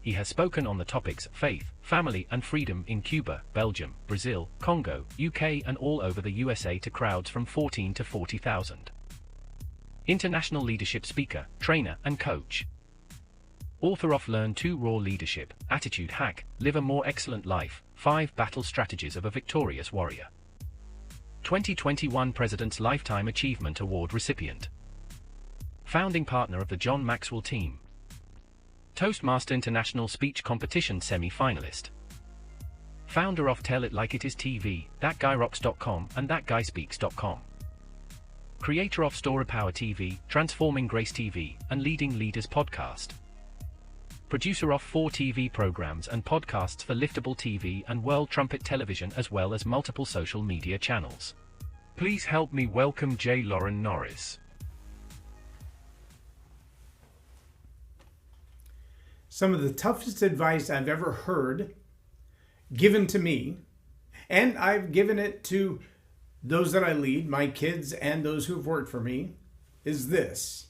He has spoken on the topics faith, family and freedom in Cuba, Belgium, Brazil, Congo, UK and all over the USA to crowds from 14 to 40,000. International leadership speaker, trainer and coach. Author of Learn to Raw Leadership, Attitude Hack, Live a More Excellent Life, 5 Battle Strategies of a Victorious Warrior. 2021 President's Lifetime Achievement Award recipient. Founding partner of the John Maxwell team. Toastmaster International Speech Competition semi-finalist. Founder of Tell It Like It Is TV, ThatGuyRocks.com and ThatGuySpeaks.com. Creator of Story Power TV, Transforming Grace TV, and Leading Leaders Podcast. Producer of 4 TV programs and podcasts for Liftable TV and World Trumpet Television as well as multiple social media channels. Please help me welcome J. Loren Norris. Some of the toughest advice I've ever heard given to me, and I've given it to those that I lead, my kids and those who've worked for me, is this.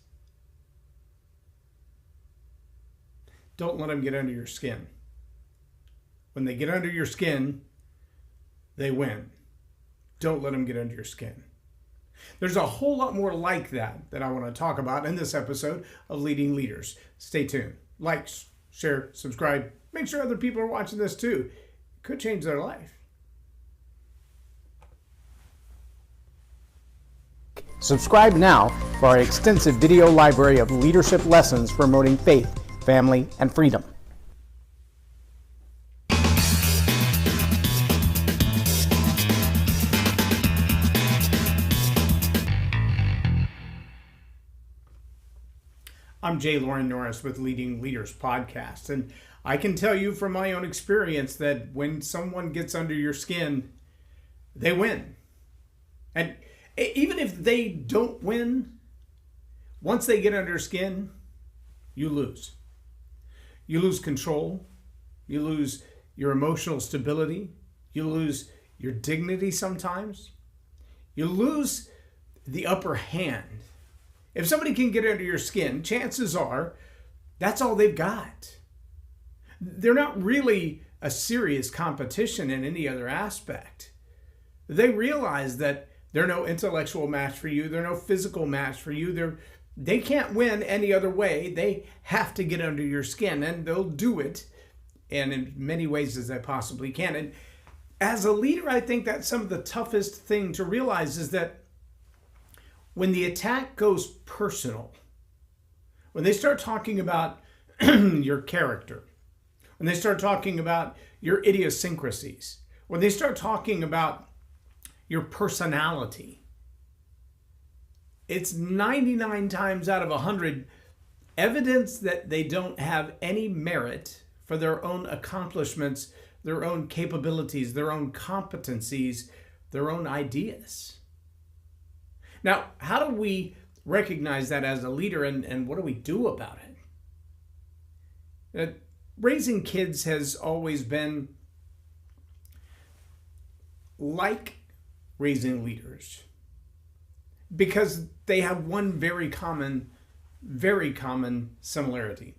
Don't let them get under your skin. When they get under your skin, they win. Don't let them get under your skin. There's a whole lot more like that I want to talk about in this episode of Leading Leaders. Stay tuned. Like, share, subscribe. Make sure other people are watching this too. It could change their life. Subscribe now for our extensive video library of leadership lessons promoting faith, family, and freedom. I'm J. Loren Norris with Leading Leaders Podcast, and I can tell you from my own experience that when someone gets under your skin, they win. And even if they don't win, once they get under your skin, you lose. You lose control. You lose your emotional stability. You lose your dignity sometimes. You lose the upper hand. If somebody can get under your skin, chances are that's all they've got. They're not really a serious competition in any other aspect. They realize that they're no intellectual match for you. They're no physical match for you. They can't win any other way. They have to get under your skin, and they'll do it in many ways as they possibly can. And as a leader, I think that's some of the toughest thing to realize is that when the attack goes personal, when they start talking about your character, when they start talking about your idiosyncrasies, when they start talking about your personality, it's 99 times out of 100 evidence that they don't have any merit for their own accomplishments, their own capabilities, their own competencies, their own ideas. Now, how do we recognize that as a leader, and what do we do about it? Raising kids has always been like raising leaders because they have one very common similarity.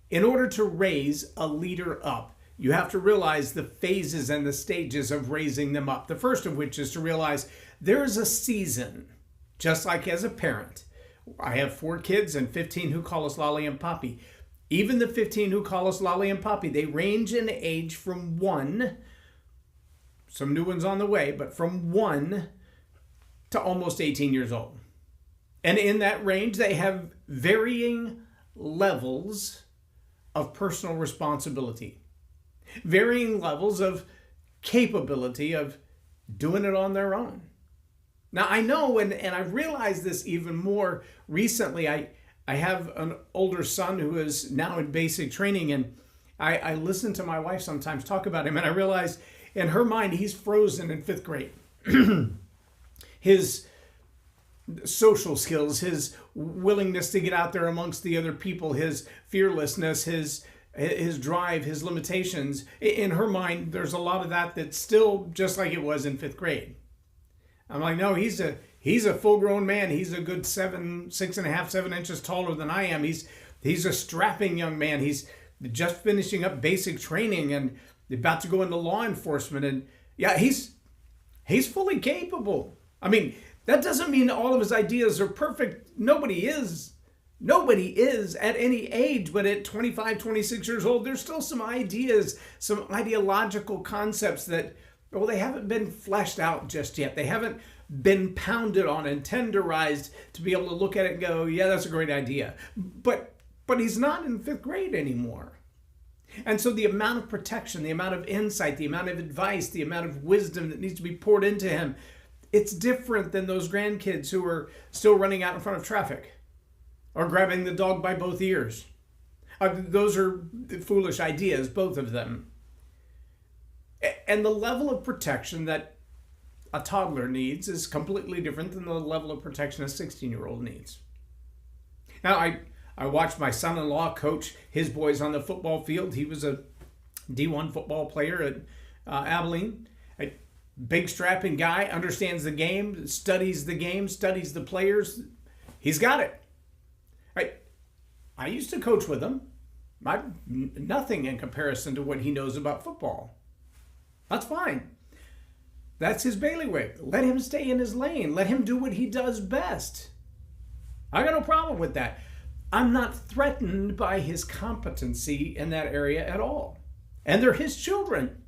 In order to raise a leader up, you have to realize the phases and the stages of raising them up. The first of which is to realize there is a season, just like as a parent. I have 4 kids and 15 who call us Lolly and Poppy. Even the 15 who call us Lolly and Poppy, they range in age from 1, some new ones on the way, but from 1 to almost 18 years old. And in that range, they have varying levels of personal responsibility, varying levels of capability of doing it on their own. Now, I know, and I've realized this even more recently. I have an older son who is now in basic training, and I listen to my wife sometimes talk about him, and I realize in her mind he's frozen in 5th grade. His social skills, his willingness to get out there amongst the other people, his fearlessness, his drive, his limitations, in her mind, there's a lot of that that's still just like it was in 5th grade. I'm like, no, he's a full-grown man. He's a good 6.5, 7 inches taller than I am. He's a strapping young man. just finishing up basic training and about to go into law enforcement. And yeah, he's fully capable. I mean, that doesn't mean all of his ideas are perfect. Nobody is. Nobody is at any age, but at 25, 26 years old, there's still some ideas, some ideological concepts that, well, they haven't been fleshed out just yet. They haven't been pounded on and tenderized to be able to look at it and go, yeah, that's a great idea. But he's not in 5th grade anymore. And so the amount of protection, the amount of insight, the amount of advice, the amount of wisdom that needs to be poured into him, it's different than those grandkids who are still running out in front of traffic or grabbing the dog by both ears. Those are foolish ideas, both of them. And the level of protection that a toddler needs is completely different than the level of protection a 16-year-old needs. Now, I watched my son-in-law coach his boys on the football field. He was a D1 football player at Abilene. A big strapping guy, understands the game, studies the players. He's got it. I used to coach with him. Nothing in comparison to what he knows about football. That's fine. That's his bailiwick. Let him stay in his lane. Let him do what he does best. I got no problem with that. I'm not threatened by his competency in that area at all. And they're his children.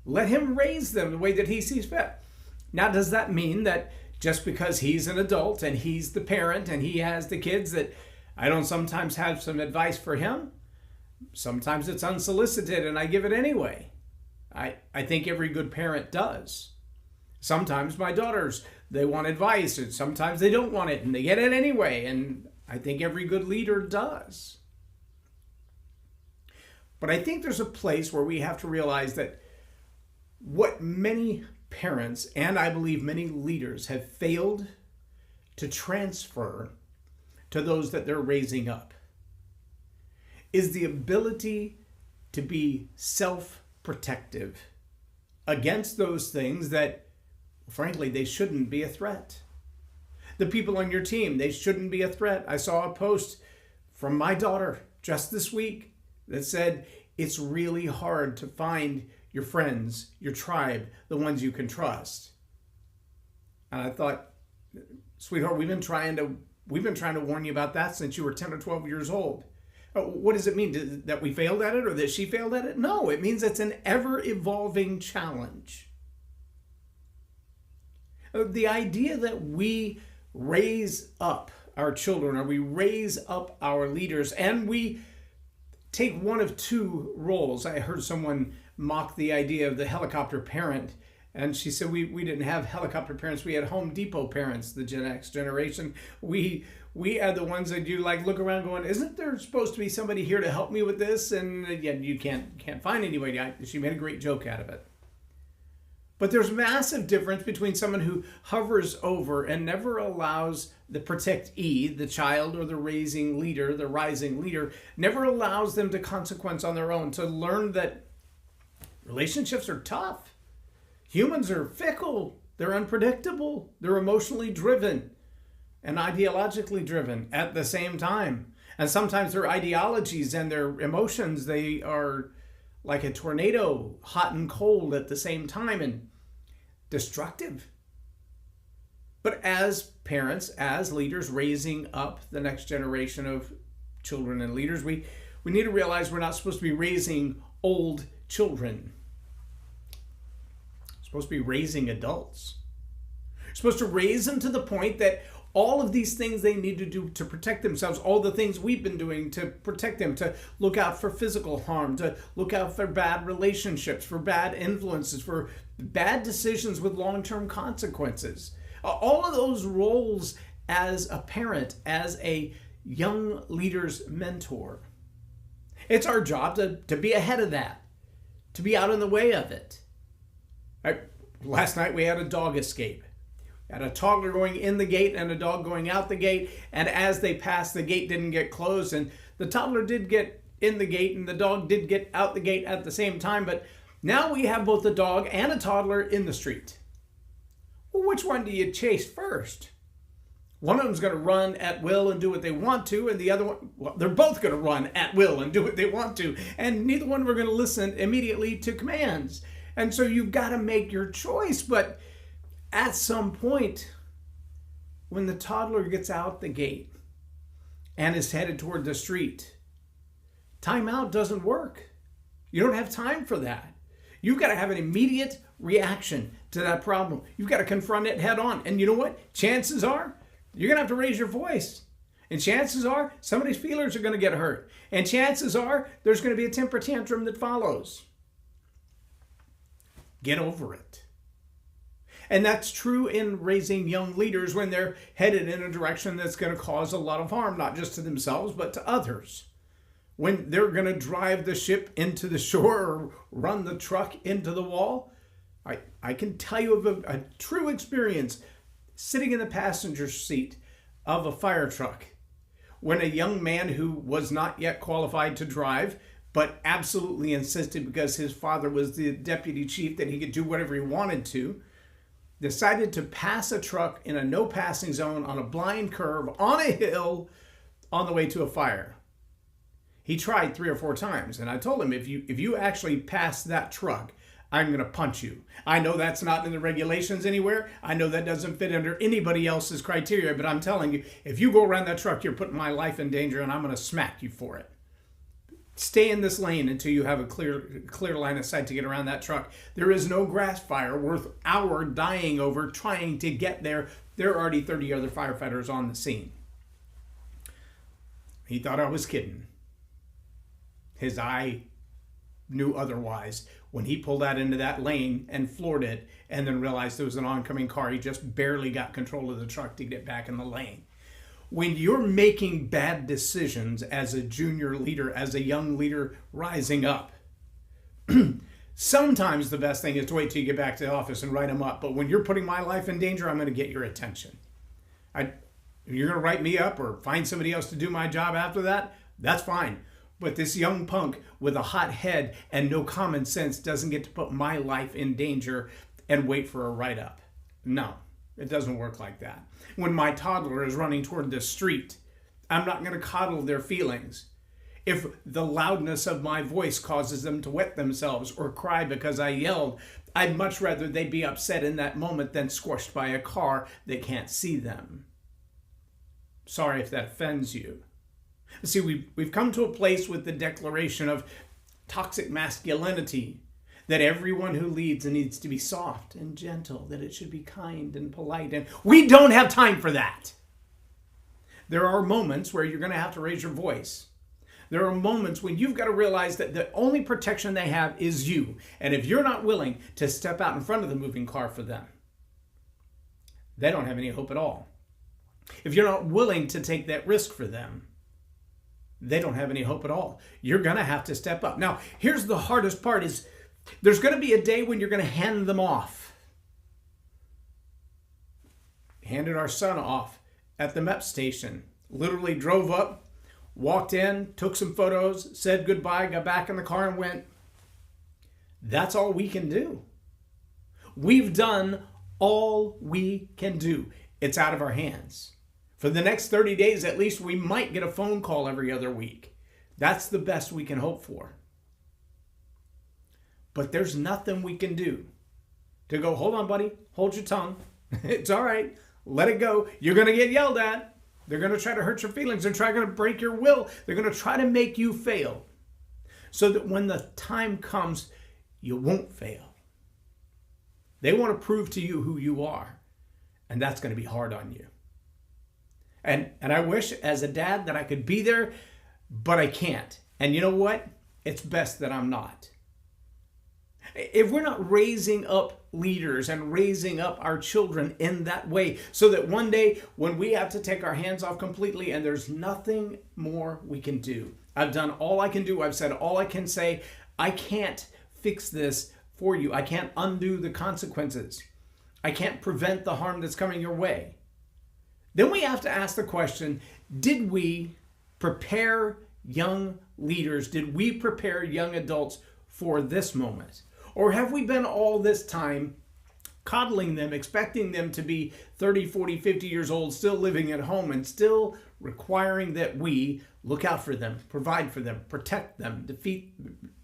Let him raise them the way that he sees fit. Now, does that mean that just because he's an adult and he's the parent and he has the kids that I don't sometimes have some advice for him? Sometimes it's unsolicited and I give it anyway. I think every good parent does. Sometimes my daughters, they want advice, and sometimes they don't want it and they get it anyway. And I think every good leader does. But I think there's a place where we have to realize that what many parents, and I believe many leaders, have failed to transfer to those that they're raising up is the ability to be self-protective against those things that, frankly, they shouldn't be a threat. The people on your team, they shouldn't be a threat. I saw a post from my daughter just this week that said, it's really hard to find your friends, your tribe, the ones you can trust. And I thought, sweetheart, we've been trying to warn you about that since you were 10 or 12 years old. What does it mean? That we failed at it or that she failed at it? No, it means it's an ever-evolving challenge. The idea that we raise up our children or we raise up our leaders and we take one of two roles. I heard someone mock the idea of the helicopter parent, and she said we didn't have helicopter parents, we had Home Depot parents, the Gen X generation. We had the ones that you like look around going, isn't there supposed to be somebody here to help me with this? And yet you can't find anybody. She made a great joke out of it. But there's massive difference between someone who hovers over and never allows the protectee, the child or the raising leader, the rising leader, never allows them to consequence on their own, to learn that relationships are tough. Humans are fickle. They're unpredictable. They're emotionally driven and ideologically driven at the same time. And sometimes their ideologies and their emotions, they are like a tornado, hot and cold at the same time and destructive. But as parents, as leaders raising up the next generation of children and leaders, we need to realize we're not supposed to be raising old children. We're supposed to be raising adults. We're supposed to raise them to the point that all of these things they need to do to protect themselves, all the things we've been doing to protect them, to look out for physical harm, to look out for bad relationships, for bad influences, for bad decisions with long-term consequences. All of those roles as a parent, as a young leader's mentor. It's our job to be ahead of that, to be out in the way of it. Last night we had a dog escape. Had a toddler going in the gate and a dog going out the gate, and as they passed, the gate didn't get closed, and the toddler did get in the gate and the dog did get out the gate at the same time, but now we have both a dog and a toddler in the street. Well, which one do you chase first? One of them's going to run at will and do what they want to, and the other one, well, they're both going to run at will and do what they want to, and neither one of them are going to listen immediately to commands. And so you've got to make your choice. But at some point, when the toddler gets out the gate and is headed toward the street, timeout doesn't work. You don't have time for that. You've got to have an immediate reaction to that problem. You've got to confront it head on. And you know what? Chances are you're going to have to raise your voice. And chances are somebody's feelings are going to get hurt. And chances are there's going to be a temper tantrum that follows. Get over it. And that's true in raising young leaders when they're headed in a direction that's going to cause a lot of harm, not just to themselves, but to others. When they're going to drive the ship into the shore or run the truck into the wall. I can tell you of a true experience sitting in the passenger seat of a fire truck when a young man who was not yet qualified to drive, but absolutely insisted because his father was the deputy chief that he could do whatever he wanted to, decided to pass a truck in a no passing zone on a blind curve on a hill on the way to a fire. He tried 3 or 4 times, and I told him, if you actually pass that truck, I'm going to punch you. I know that's not in the regulations anywhere. I know that doesn't fit under anybody else's criteria, but I'm telling you, if you go around that truck, you're putting my life in danger, and I'm going to smack you for it. Stay in this lane until you have a clear line of sight to get around that truck. There is no grass fire worth our dying over trying to get there. There are already 30 other firefighters on the scene. He thought I was kidding. His eye knew otherwise when he pulled out into that lane and floored it and then realized there was an oncoming car. He just barely got control of the truck to get back in the lane. When you're making bad decisions as a junior leader, as a young leader rising up, sometimes the best thing is to wait till you get back to the office and write them up. But when you're putting my life in danger, I'm going to get your attention. You're going to write me up or find somebody else to do my job after that, that's fine. But this young punk with a hot head and no common sense doesn't get to put my life in danger and wait for a write-up. No, it doesn't work like that. When my toddler is running toward the street, I'm not going to coddle their feelings. If the loudness of my voice causes them to wet themselves or cry because I yelled, I'd much rather they be upset in that moment than squashed by a car that can't see them. Sorry if that offends you. See, we've come to a place with the declaration of toxic masculinity, that everyone who leads needs to be soft and gentle, that it should be kind and polite, and we don't have time for that. There are moments where you're going to have to raise your voice. There are moments when you've got to realize that the only protection they have is you, and if you're not willing to step out in front of the moving car for them, they don't have any hope at all. If you're not willing to take that risk for them, they don't have any hope at all. You're going to have to step up. Now, here's the hardest part is there's going to be a day when you're going to hand them off. Handed our son off at the MEP station. Literally drove up, walked in, took some photos, said goodbye, got back in the car and went. That's all we can do. We've done all we can do. It's out of our hands. For the next 30 days, at least, we might get a phone call every other week. That's the best we can hope for. But there's nothing we can do to go, hold on, buddy, hold your tongue. It's all right. Let it go. You're going to get yelled at. They're going to try to hurt your feelings. They're trying to break your will. They're going to try to make you fail so that when the time comes, you won't fail. They want to prove to you who you are, and that's going to be hard on you. And I wish as a dad that I could be there, but I can't. And you know what? It's best that I'm not. If we're not raising up leaders and raising up our children in that way, so that one day when we have to take our hands off completely and there's nothing more we can do. I've done all I can do. I've said all I can say. I can't fix this for you. I can't undo the consequences. I can't prevent the harm that's coming your way. Then we have to ask the question, did we prepare young leaders? Did we prepare young adults for this moment? Or have we been all this time coddling them, expecting them to be 30, 40, 50 years old, still living at home, and still requiring that we look out for them, provide for them, protect them, defeat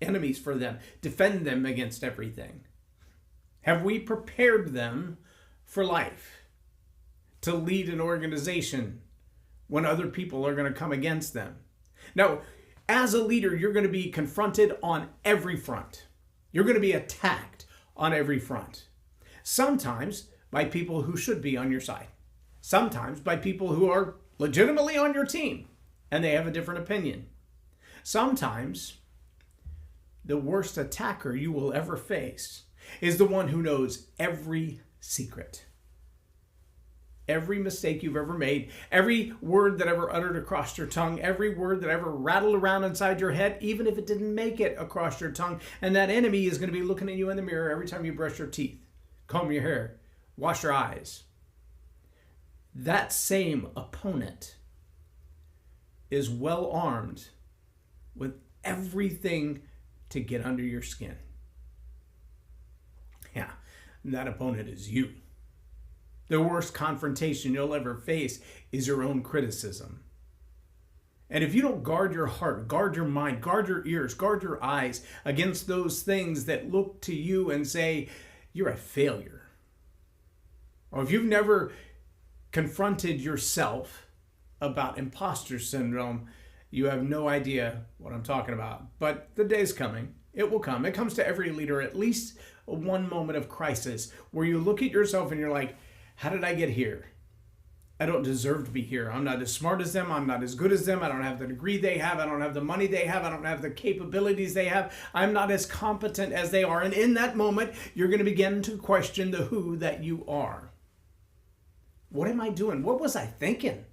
enemies for them, defend them against everything. Have we prepared them for life, to lead an organization when other people are going to come against them? Now, as a leader, you're going to be confronted on every front. You're going to be attacked on every front. Sometimes by people who should be on your side. Sometimes by people who are legitimately on your team and they have a different opinion. Sometimes the worst attacker you will ever face is the one who knows every secret. Every mistake you've ever made, every word that ever uttered across your tongue, every word that ever rattled around inside your head, even if it didn't make it across your tongue. And that enemy is going to be looking at you in the mirror every time you brush your teeth, comb your hair, wash your eyes. That same opponent is well armed with everything to get under your skin. Yeah, that opponent is you. The worst confrontation you'll ever face is your own criticism. And if you don't guard your heart, guard your mind, guard your ears, guard your eyes against those things that look to you and say, you're a failure. Or if you've never confronted yourself about imposter syndrome, you have no idea what I'm talking about. But the day's coming. It will come. It comes to every leader, at least one moment of crisis where you look at yourself and you're like, how did I get here? I don't deserve to be here. I'm not as smart as them. I'm not as good as them. I don't have the degree they have. I don't have the money they have. I don't have the capabilities they have. I'm not as competent as they are. And in that moment, you're going to begin to question the who that you are. What am I doing? What was I thinking?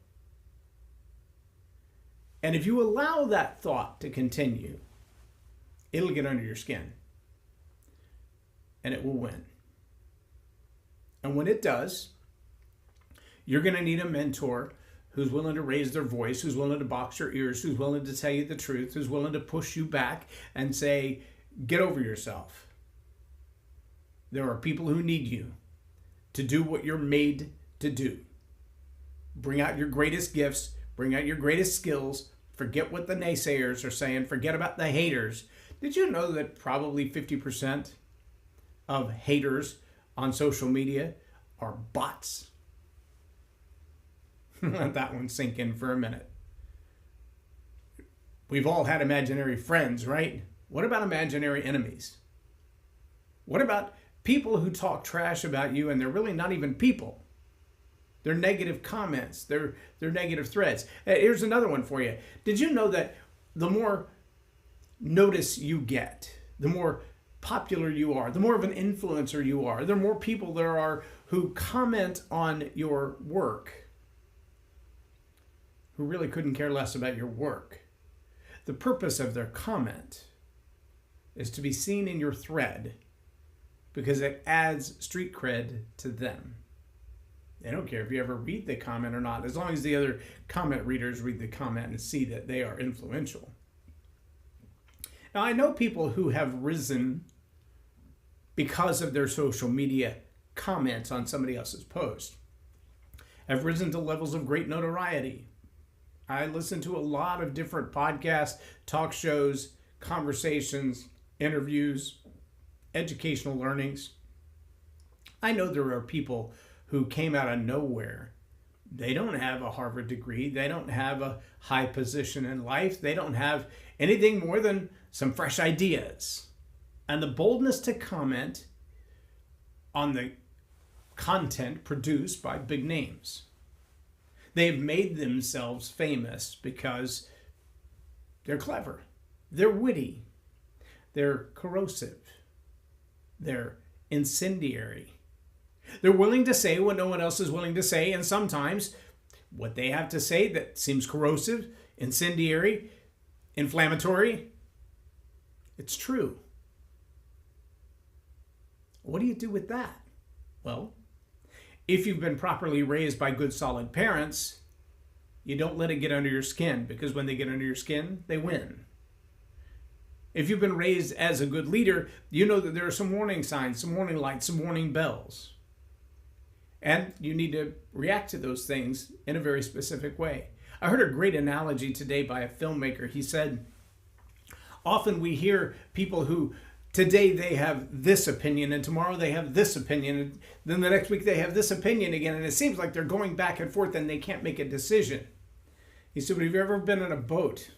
And if you allow that thought to continue, it'll get under your skin. And it will win. And when it does, you're going to need a mentor who's willing to raise their voice, who's willing to box your ears, who's willing to tell you the truth, who's willing to push you back and say, get over yourself. There are people who need you to do what you're made to do. Bring out your greatest gifts, bring out your greatest skills, forget what the naysayers are saying, forget about the haters. Did you know that probably 50% of haters on social media are bots? Let that one sink in for a minute. We've all had imaginary friends, right? What about imaginary enemies? What about people who talk trash about you and they're really not even people? They're negative comments. They're negative threads. Here's another one for you. Did you know that the more notice you get, the more popular you are, the more of an influencer you are, the more people there are who comment on your work, who really couldn't care less about your work. The purpose of their comment is to be seen in your thread because it adds street cred to them. They don't care if you ever read the comment or not, as long as the other comment readers read the comment and see that they are influential. Now, I know people who have risen because of their social media comments on somebody else's post, have risen to levels of great notoriety. I listen to a lot of different podcasts, talk shows, conversations, interviews, educational learnings. I know there are people who came out of nowhere. They don't have a Harvard degree. They don't have a high position in life. They don't have anything more than some fresh ideas. And the boldness to comment on the content produced by big names. They've made themselves famous because they're clever, they're witty, they're corrosive, they're incendiary. They're willing to say what no one else is willing to say, and sometimes what they have to say that seems corrosive, incendiary, inflammatory, it's true. What do you do with that? Well, if you've been properly raised by good, solid parents, you don't let it get under your skin, because when they get under your skin, they win. If you've been raised as a good leader, you know that there are some warning signs, some warning lights, some warning bells. And you need to react to those things in a very specific way. I heard a great analogy today by a filmmaker. He said, often we hear people who today they have this opinion and tomorrow they have this opinion and then the next week they have this opinion again, and it seems like they're going back and forth and they can't make a decision. He said, but have you ever been in a boat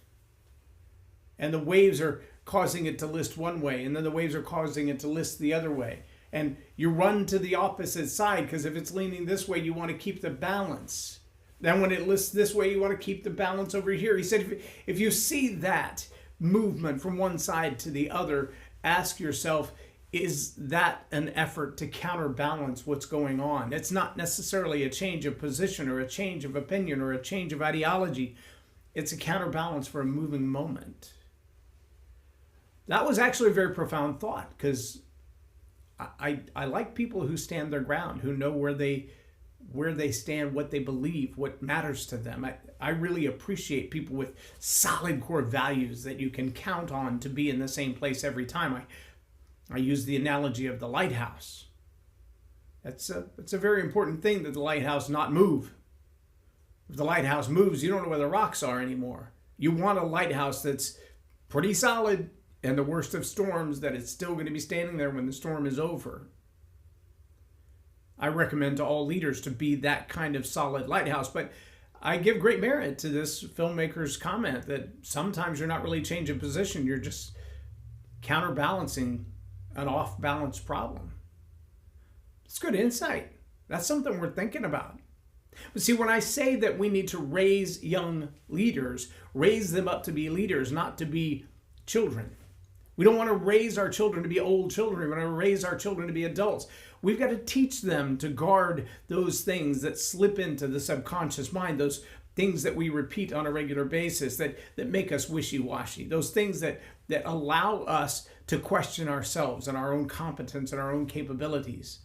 and the waves are causing it to list one way and then the waves are causing it to list the other way, and you run to the opposite side because if it's leaning this way you want to keep the balance, then when it lists this way you want to keep the balance over here. He said if you see that movement from one side to the other, ask yourself, is that an effort to counterbalance what's going on? It's not necessarily a change of position or a change of opinion or a change of ideology. It's a counterbalance for a moving moment. That was actually a very profound thought, because I like people who stand their ground, who know where they stand, what they believe, what matters to them. I really appreciate people with solid core values that you can count on to be in the same place every time. I use the analogy of the lighthouse. It's a very important thing that the lighthouse not move. If the lighthouse moves, you don't know where the rocks are anymore. You want a lighthouse that's pretty solid, and the worst of storms, that it's still going to be standing there when the storm is over. I recommend to all leaders to be that kind of solid lighthouse, but I give great merit to this filmmaker's comment that sometimes you're not really changing position, you're just counterbalancing an off-balance problem. It's good insight. That's something we're thinking about. But see, when I say that we need to raise young leaders, raise them up to be leaders, not to be children. We don't want to raise our children to be old children. We want to raise our children to be adults. We've got to teach them to guard those things that slip into the subconscious mind, those things that we repeat on a regular basis that make us wishy-washy, those things that allow us to question ourselves and our own competence and our own capabilities.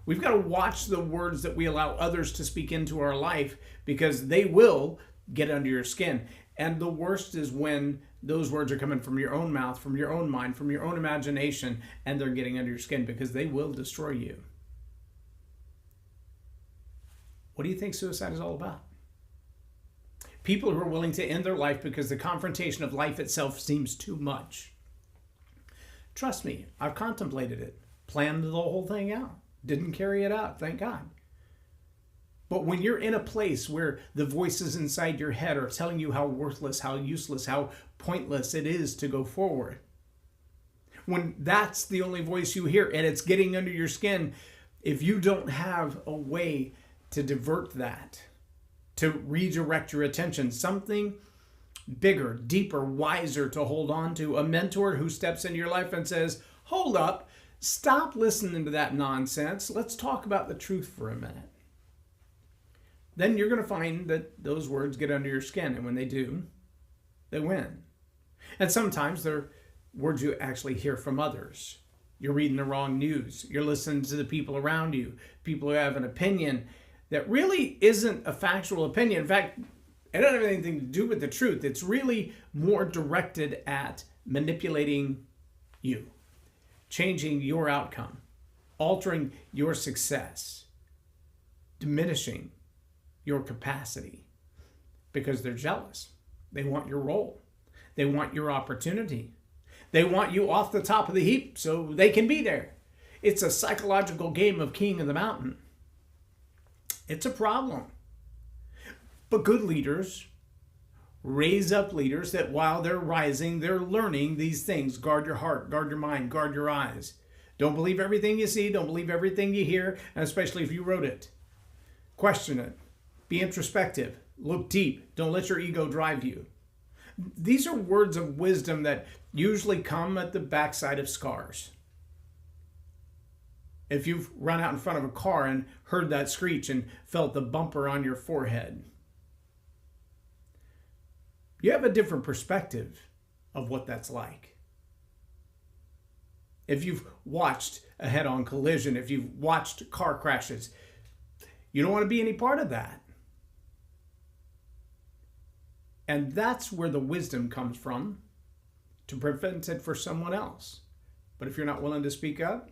We've got to watch the words that we allow others to speak into our life, because they will get under your skin. And the worst is when those words are coming from your own mouth, from your own mind, from your own imagination, and they're getting under your skin, because they will destroy you. What do you think suicide is all about? People who are willing to end their life because the confrontation of life itself seems too much. Trust me, I've contemplated it, planned the whole thing out, didn't carry it out, thank God. But when you're in a place where the voices inside your head are telling you how worthless, how useless, how pointless it is to go forward, when that's the only voice you hear and it's getting under your skin, if you don't have a way to divert that, to redirect your attention, something bigger, deeper, wiser to hold on to, a mentor who steps into your life and says, hold up, stop listening to that nonsense, let's talk about the truth for a minute. Then you're going to find that those words get under your skin, and when they do, they win. And sometimes they're words you actually hear from others. You're reading the wrong news. You're listening to the people around you, people who have an opinion that really isn't a factual opinion. In fact, it doesn't have anything to do with the truth. It's really more directed at manipulating you, changing your outcome, altering your success, diminishing your capacity, because they're jealous. They want your role. They want your opportunity. They want you off the top of the heap so they can be there. It's a psychological game of king of the mountain. It's a problem. But good leaders raise up leaders that while they're rising, they're learning these things. Guard your heart, guard your mind, guard your eyes. Don't believe everything you see. Don't believe everything you hear, and especially if you wrote it. Question it. Be introspective. Look deep. Don't let your ego drive you. These are words of wisdom that usually come at the backside of scars. If you've run out in front of a car and heard that screech and felt the bumper on your forehead, you have a different perspective of what that's like. If you've watched a head-on collision, if you've watched car crashes, you don't want to be any part of that. And that's where the wisdom comes from, to prevent it for someone else. But if you're not willing to speak up,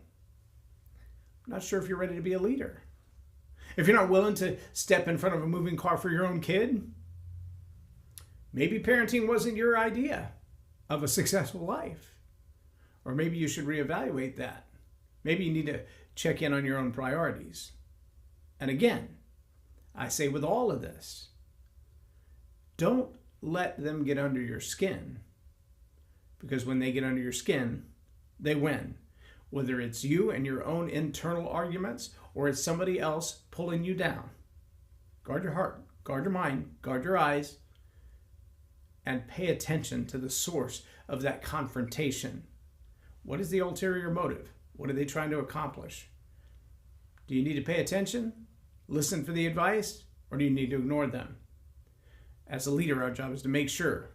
I'm not sure if you're ready to be a leader. If you're not willing to step in front of a moving car for your own kid, maybe parenting wasn't your idea of a successful life. Or maybe you should reevaluate that. Maybe you need to check in on your own priorities. And again, I say with all of this, don't let them get under your skin, because when they get under your skin, they win. Whether it's you and your own internal arguments or it's somebody else pulling you down. Guard your heart, guard your mind, guard your eyes, and pay attention to the source of that confrontation. What is the ulterior motive? What are they trying to accomplish? Do you need to pay attention, listen for the advice, or do you need to ignore them? As a leader, our job is to make sure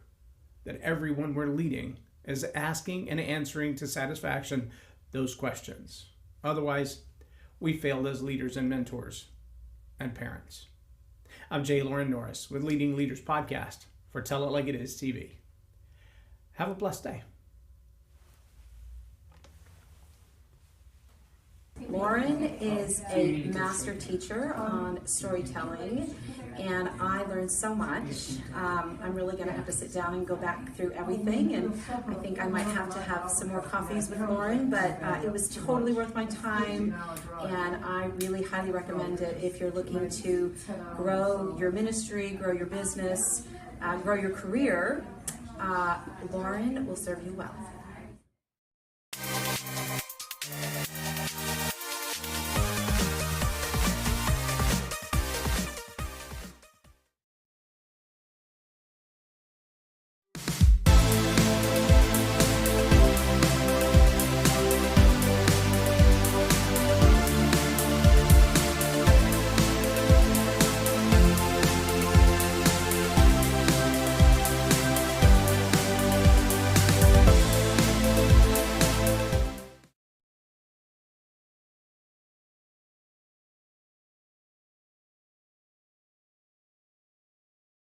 that everyone we're leading is asking and answering to satisfaction those questions. Otherwise, we failed as leaders and mentors and parents. I'm J. Loren Norris with Leading Leaders Podcast for Tell It Like It Is TV. Have a blessed day. Loren is a master teacher on storytelling, and I learned so much. I'm really going to have to sit down and go back through everything, and I think I might have to have some more coffees with Loren, but it was totally worth my time, and I really highly recommend it if you're looking to grow your ministry, grow your business, grow your career. Loren will serve you well.